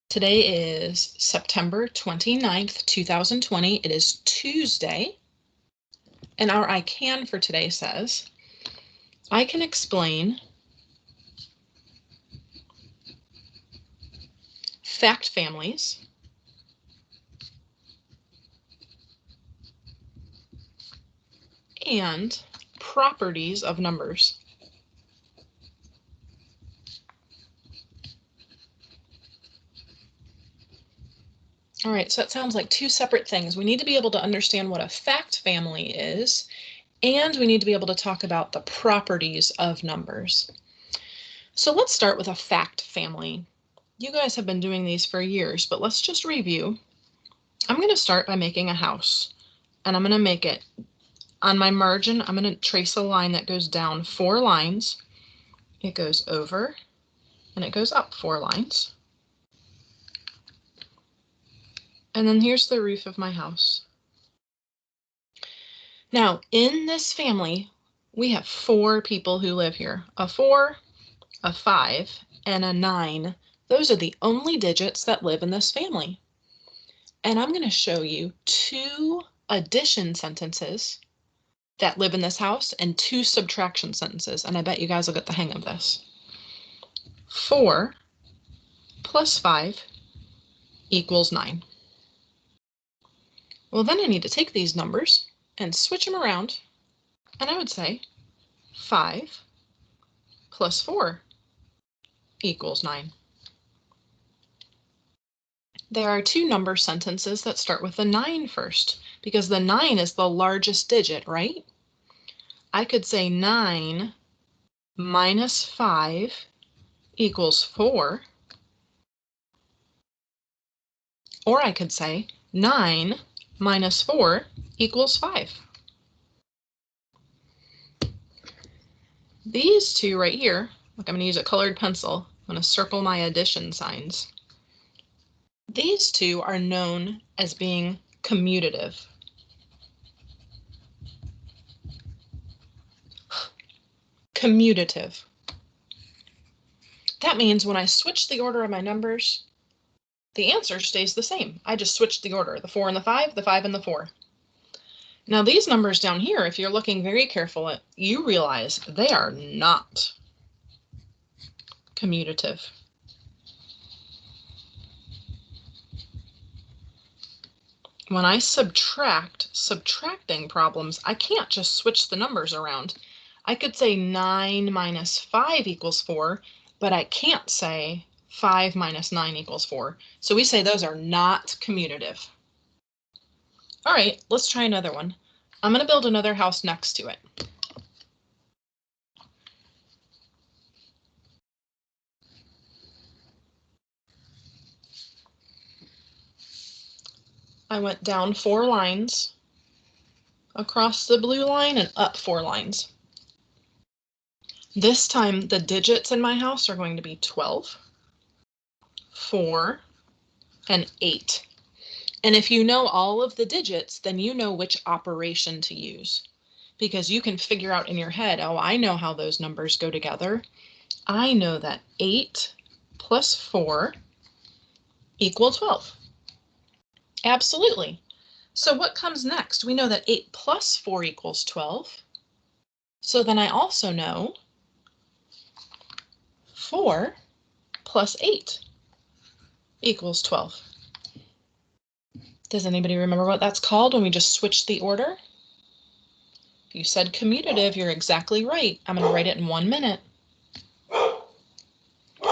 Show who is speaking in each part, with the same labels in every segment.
Speaker 1: Today is September 29th, 2020. It is Tuesday. And our I Can for today says, I can explain fact families and properties of numbers. All right, so that sounds like two separate things. We need to be able to understand what a fact family is, and we need to be able to talk about the properties of numbers. So let's start with a fact family. You guys have been doing these for years, but let's just review. I'm going to start by making a house, and I'm going to make it on my margin. I'm going to trace a line that goes down 4 lines. It goes over and it goes up 4 lines. And then here's the roof of my house. Now, in this family, we have 4 people who live here. A 4, a 5, and a 9. Those are the only digits that live in this family. And I'm going to show you 2 addition sentences that live in this house and 2 subtraction sentences. And I bet you guys will get the hang of this. 4 plus 5 equals 9. Well, then I need to take these numbers and switch them around, and I would say 5 plus 4 equals 9. There are 2 number sentences that start with the 9 first, because the 9 is the largest digit, right? I could say 9 minus 5 equals 4, or I could say 9 minus 4 equals 5. These 2 right here, look, I'm going to use a colored pencil. I'm going to circle my addition signs. These 2 are known as being commutative. Commutative. That means when I switch the order of my numbers, the answer stays the same. I just switched the order, the 4 and the 5 and the 4. Now these numbers down here, if you're looking very careful, you realize they are not commutative. When I subtracting problems, I can't just switch the numbers around. I could say 9 minus 5 equals 4, but I can't say 5 minus 9 equals 4. So we say those are not commutative. All right, let's try another one. I'm going to build another house next to it. I went down 4 lines, across the blue line, and up 4 lines. This time the digits in my house are going to be 12, 4, and 8. And if you know all of the digits, then you know which operation to use, because you can figure out in your head, oh, I know how those numbers go together. I know that 8 plus 4 equal 12. Absolutely. So what comes next? We know that 8 plus 4 equals 12. So then I also know 4 plus 8 equals 12. Does anybody remember what that's called when we just switched the order? If you said commutative, you're exactly right. I'm going to write it in 1 minute.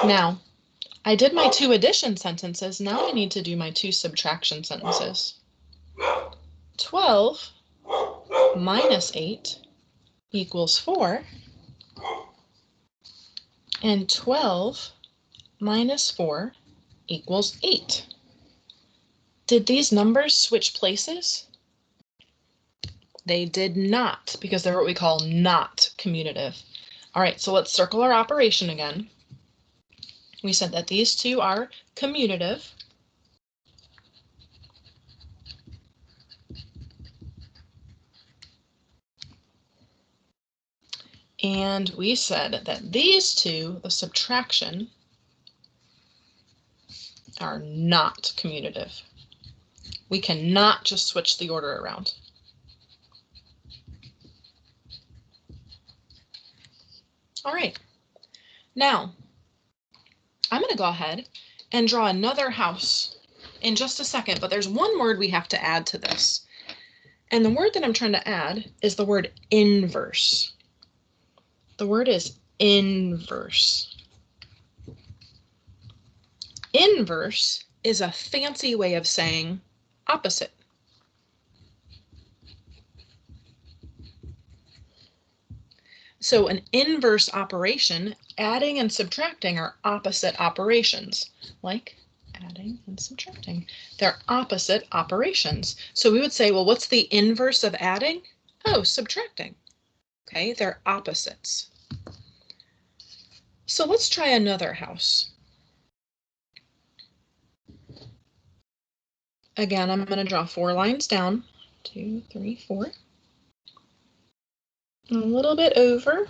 Speaker 1: Now, I did my 2 addition sentences. Now I need to do my 2 subtraction sentences. 12 minus 8 equals 4, and 12 minus 4 equals 8. Did these numbers switch places? They did not, because they're what we call not commutative. All right, so let's circle our operation again. We said that these 2 are commutative. And we said that these 2, the subtraction, are not commutative. We cannot just switch the order around. All right, now I'm going to go ahead and draw another house in just a second, but there's one word we have to add to this. And the word that I'm trying to add is the word inverse. The word is inverse. Inverse is a fancy way of saying opposite. So an inverse operation, adding and subtracting, are opposite operations, like adding and subtracting. They're opposite operations. So we would say, well, what's the inverse of adding? Oh, subtracting. Okay, they're opposites. So let's try another house. Again, I'm going to draw 4 lines down. 2, 3, 4. A little bit over,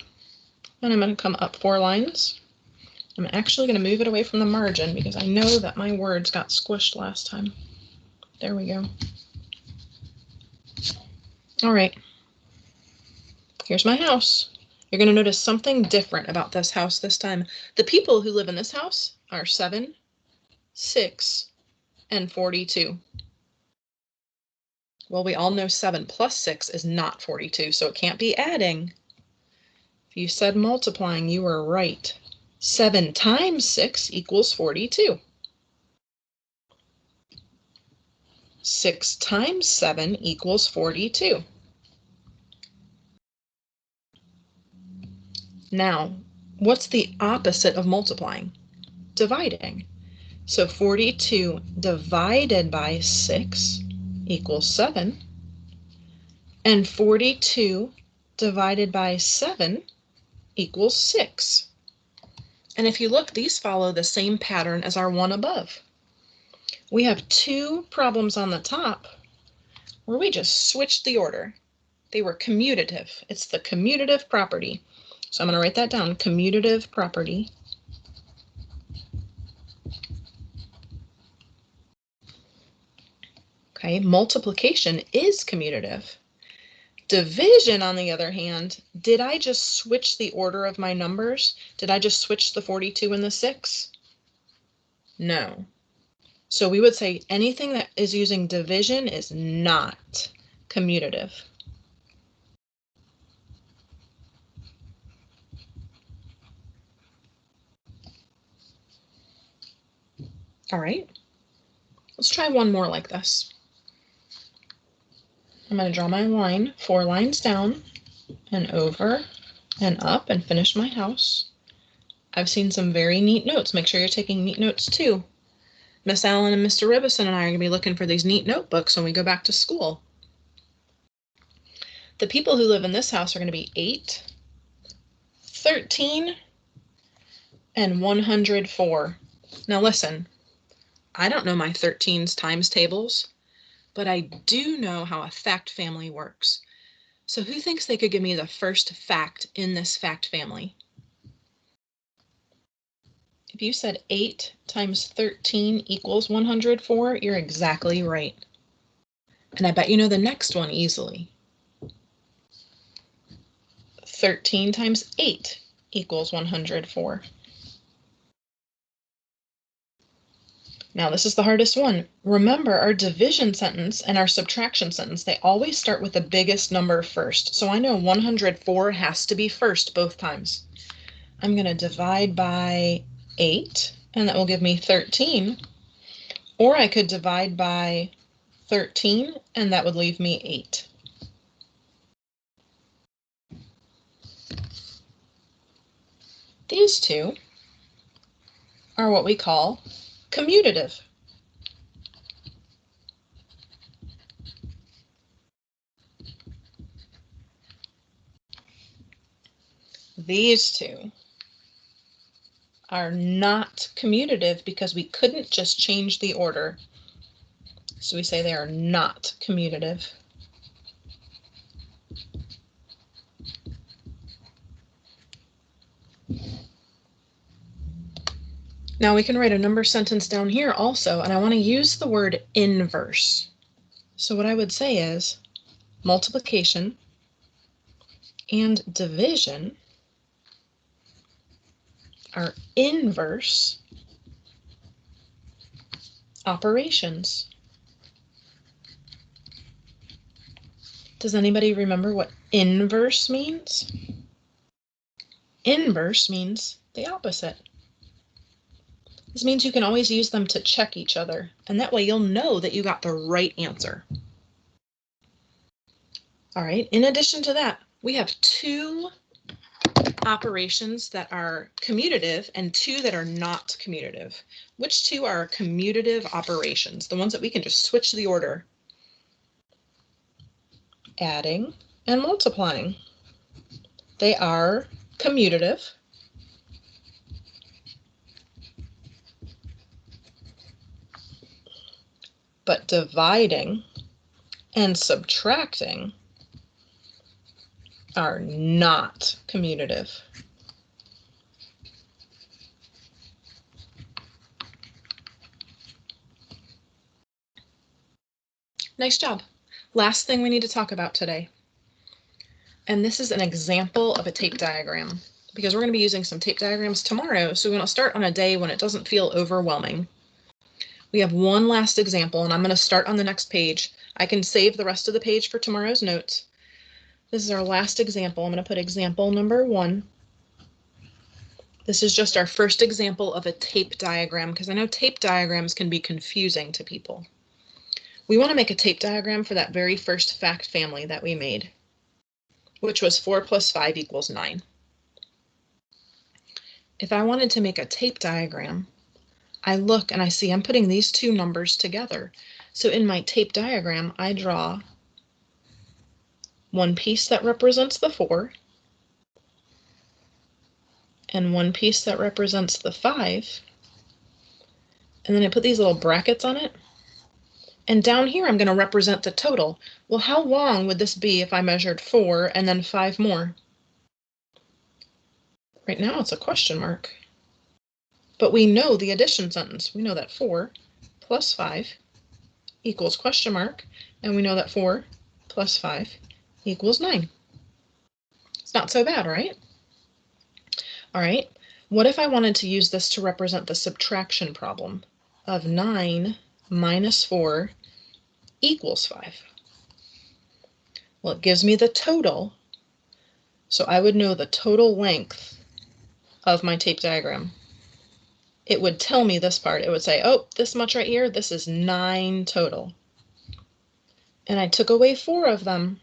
Speaker 1: and I'm going to come up 4 lines. I'm actually going to move it away from the margin because I know that my words got squished last time. There we go. All right. Here's my house. You're going to notice something different about this house this time. The people who live in this house are 7, 6, and 42. Well, we all know 7 plus 6 is not 42, so it can't be adding. If you said multiplying, you were right. 7 times 6 equals 42. 6 times 7 equals 42. Now, what's the opposite of multiplying? Dividing. So 42 divided by 6 equals 7. And 42 divided by 7 equals 6. And if you look, these follow the same pattern as our one above. We have 2 problems on the top where we just switched the order. They were commutative. It's the commutative property. So I'm going to write that down, commutative property. Okay, multiplication is commutative. Division, on the other hand, did I just switch the order of my numbers? Did I just switch the 42 and the 6? No. So we would say anything that is using division is not commutative. All right, let's try one more like this. I'm going to draw my line, 4 lines down and over and up and finish my house. I've seen some very neat notes. Make sure you're taking neat notes too. Miss Allen and Mr. Ribison and I are going to be looking for these neat notebooks when we go back to school. The people who live in this house are going to be 8, 13, and 104. Now listen, I don't know my 13's times tables, but I do know how a fact family works. So who thinks they could give me the first fact in this fact family? If you said 8 times 13 equals 104, you're exactly right. And I bet you know the next one easily. 13 times 8 equals 104. Now this is the hardest one. Remember, our division sentence and our subtraction sentence, they always start with the biggest number first. So I know 104 has to be first both times. I'm going to divide by 8, and that will give me 13. Or I could divide by 13, and that would leave me 8. These two are what we call commutative. These two are not commutative because we couldn't just change the order. So we say they are not commutative. Now we can write a number sentence down here also, and I want to use the word inverse. So what I would say is multiplication and division are inverse operations. Does anybody remember what inverse means? Inverse means the opposite. This means you can always use them to check each other, and that way you'll know that you got the right answer. All right, in addition to that, we have two operations that are commutative and two that are not commutative. Which two are commutative operations? The ones that we can just switch the order. Adding and multiplying. They are commutative. But dividing and subtracting are not commutative. Nice job. Last thing we need to talk about today. And this is an example of a tape diagram, because we're going to be using some tape diagrams tomorrow, so we're going to start on a day when it doesn't feel overwhelming. We have one last example, and I'm going to start on the next page. I can save the rest of the page for tomorrow's notes. This is our last example. I'm going to put example number 1. This is just our first example of a tape diagram, because I know tape diagrams can be confusing to people. We want to make a tape diagram for that very first fact family that we made, which was 4 plus 5 equals 9. If I wanted to make a tape diagram, I look and I see I'm putting these two numbers together. So in my tape diagram, I draw one piece that represents the 4 and one piece that represents the 5. And then I put these little brackets on it. And down here, I'm going to represent the total. Well, how long would this be if I measured 4 and then 5 more? Right now, it's a question mark. But we know the addition sentence. We know that 4 plus 5 equals question mark. And we know that 4 plus 5 equals 9. It's not so bad, right? All right. What if I wanted to use this to represent the subtraction problem of 9 minus 4 equals 5? Well, it gives me the total, so I would know the total length of my tape diagram. It would tell me this part. It would say, oh, this much right here, this is 9 total. And I took away 4 of them.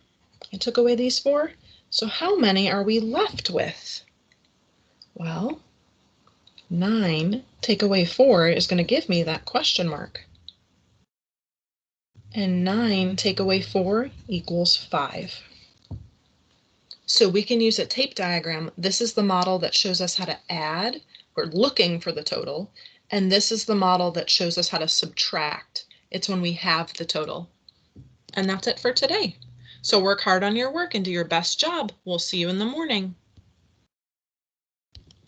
Speaker 1: I took away these 4. So how many are we left with? Well, 9 take away 4 is going to give me that question mark. And 9 take away 4 equals 5. So we can use a tape diagram. This is the model that shows us how to add. We're looking for the total. And this is the model that shows us how to subtract. It's when we have the total. And that's it for today. So work hard on your work and do your best job. We'll see you in the morning.